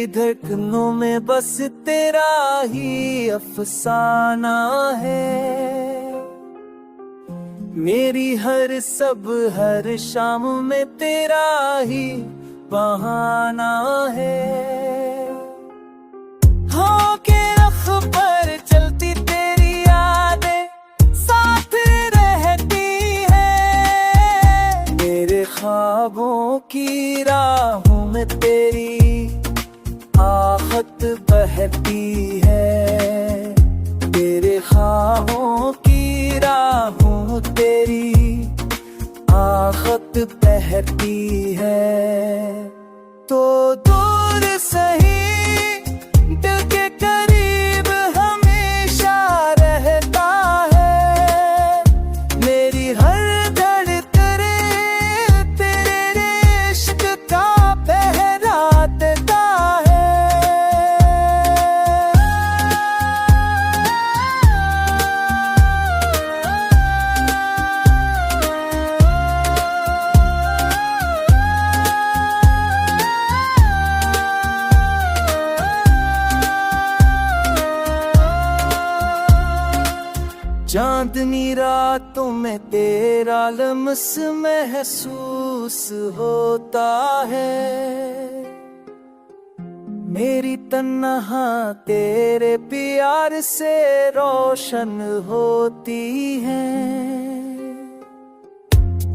धड़कनों में बस तेरा ही अफसाना है। मेरी हर शाम में तेरा ही बहाना है। हाँ के अखबार चलती तेरी यादें साथ रहती है। मेरे ख्वाबों की राहों में तेरी आहट बहती है। तेरे ख्वाबों की राहों तेरी आहट बहती है। तो दूर सही दिल के करीब हमेशा रहता है। मेरी हर धड़कन तेरे इश्क का पहरा देता है। चांदनी रातों में तेरा लम्स महसूस होता है। मेरी तन्हा तेरे प्यार से रोशन होती है।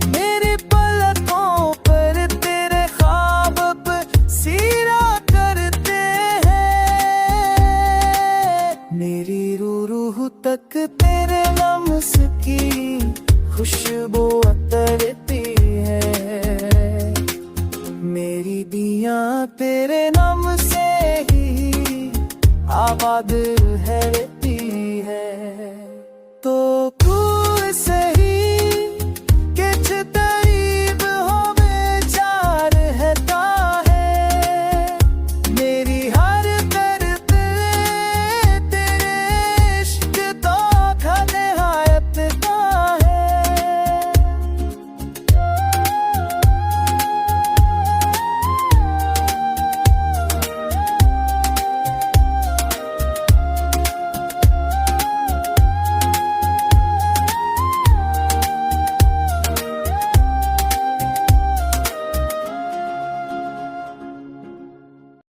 मेरी पलकों पर तेरे ख्वाब सीरा करते हैं। मेरी रूह तक तेरे लम्स की खुशबू